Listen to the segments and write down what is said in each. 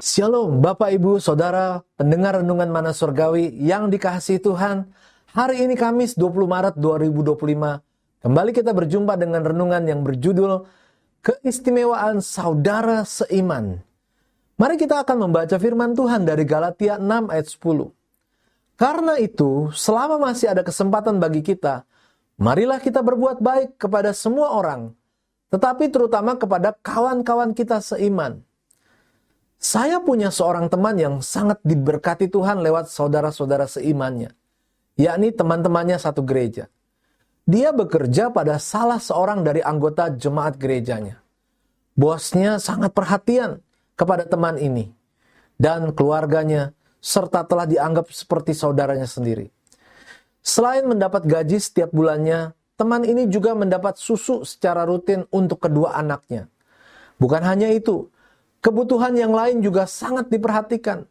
Shalom Bapak Ibu Saudara pendengar Renungan Mana Surgawi yang dikasihi Tuhan. Hari ini Kamis 20 Maret 2025 kembali kita berjumpa dengan renungan yang berjudul Keistimewaan Saudara Seiman. Mari kita akan membaca firman Tuhan dari Galatia 6 ayat 10. Karena itu selama masih ada kesempatan bagi kita, marilah kita berbuat baik kepada semua orang, tetapi terutama kepada kawan-kawan kita seiman. Saya punya seorang teman yang sangat diberkati Tuhan lewat saudara-saudara seimannya, yakni teman-temannya satu gereja. Dia bekerja pada salah seorang dari anggota jemaat gerejanya. Bosnya sangat perhatian kepada teman ini dan keluarganya, serta telah dianggap seperti saudaranya sendiri. Selain mendapat gaji setiap bulannya, teman ini juga mendapat susu secara rutin untuk kedua anaknya. Bukan hanya itu, kebutuhan yang lain juga sangat diperhatikan.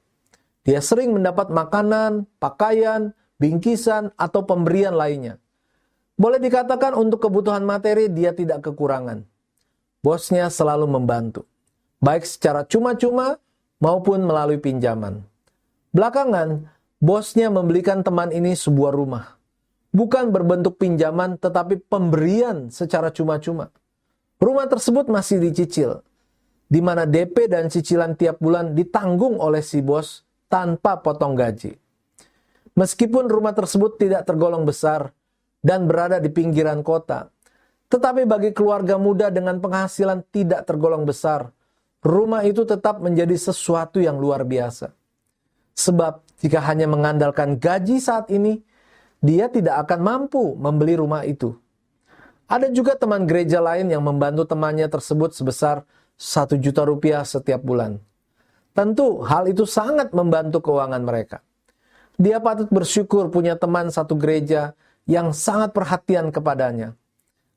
Dia sering mendapat makanan, pakaian, bingkisan, atau pemberian lainnya. Boleh dikatakan untuk kebutuhan materi dia tidak kekurangan. Bosnya selalu membantu, baik secara cuma-cuma maupun melalui pinjaman. Belakangan, bosnya membelikan teman ini sebuah rumah. Bukan berbentuk pinjaman, tetapi pemberian secara cuma-cuma. Rumah tersebut masih dicicil, di mana DP dan cicilan tiap bulan ditanggung oleh si bos tanpa potong gaji. Meskipun rumah tersebut tidak tergolong besar dan berada di pinggiran kota, tetapi bagi keluarga muda dengan penghasilan tidak tergolong besar, rumah itu tetap menjadi sesuatu yang luar biasa. Sebab jika hanya mengandalkan gaji saat ini, dia tidak akan mampu membeli rumah itu. Ada juga teman gereja lain yang membantu temannya tersebut sebesar 1 juta rupiah setiap bulan. Tentu hal itu sangat membantu keuangan mereka. Dia patut bersyukur punya teman satu gereja yang sangat perhatian kepadanya.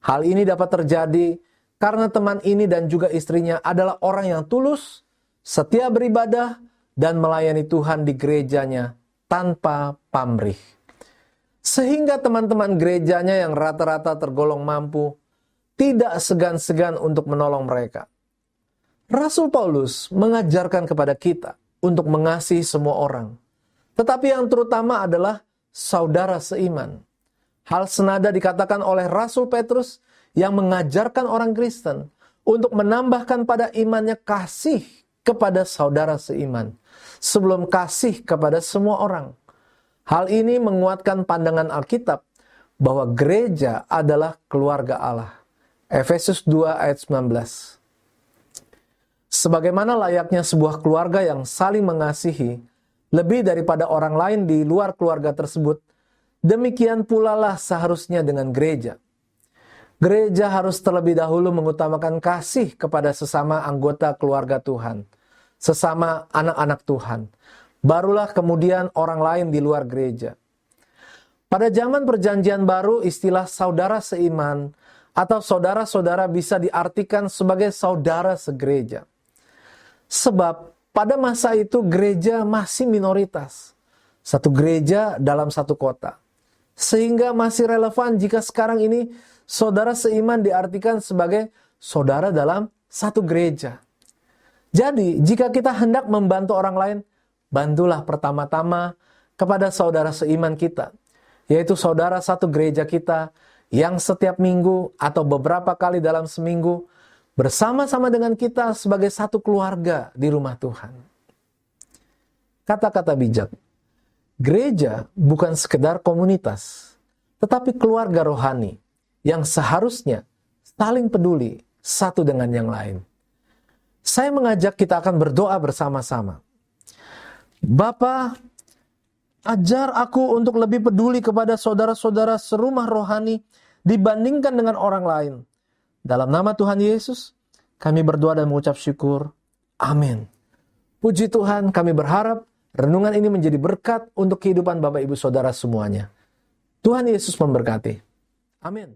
Hal ini dapat terjadi karena teman ini dan juga istrinya adalah orang yang tulus, setia beribadah, dan melayani Tuhan di gerejanya tanpa pamrih. Sehingga teman-teman gerejanya yang rata-rata tergolong mampu tidak segan-segan untuk menolong mereka. Rasul Paulus mengajarkan kepada kita untuk mengasihi semua orang, tetapi yang terutama adalah saudara seiman. Hal senada dikatakan oleh Rasul Petrus yang mengajarkan orang Kristen untuk menambahkan pada imannya kasih kepada saudara seiman, sebelum kasih kepada semua orang. Hal ini menguatkan pandangan Alkitab bahwa gereja adalah keluarga Allah. Efesus 2 ayat 19. Sebagaimana layaknya sebuah keluarga yang saling mengasihi, lebih daripada orang lain di luar keluarga tersebut, demikian pula lah seharusnya dengan gereja. Gereja harus terlebih dahulu mengutamakan kasih kepada sesama anggota keluarga Tuhan, sesama anak-anak Tuhan. Barulah kemudian orang lain di luar gereja. Pada zaman perjanjian baru, istilah saudara seiman atau saudara-saudara bisa diartikan sebagai saudara segereja. Sebab pada masa itu gereja masih minoritas. Satu gereja dalam satu kota. Sehingga masih relevan jika sekarang ini saudara seiman diartikan sebagai saudara dalam satu gereja. Jadi jika kita hendak membantu orang lain, bantulah pertama-tama kepada saudara seiman kita, yaitu saudara satu gereja kita yang setiap minggu atau beberapa kali dalam seminggu bersama-sama dengan kita sebagai satu keluarga di rumah Tuhan. Kata-kata bijak, gereja bukan sekedar komunitas, tetapi keluarga rohani yang seharusnya saling peduli satu dengan yang lain. Saya mengajak kita akan berdoa bersama-sama. Bapa, ajar aku untuk lebih peduli kepada saudara-saudara serumah rohani dibandingkan dengan orang lain. Dalam nama Tuhan Yesus, kami berdoa dan mengucap syukur. Amin. Puji Tuhan, kami berharap renungan ini menjadi berkat untuk kehidupan Bapak Ibu Saudara semuanya. Tuhan Yesus memberkati. Amin.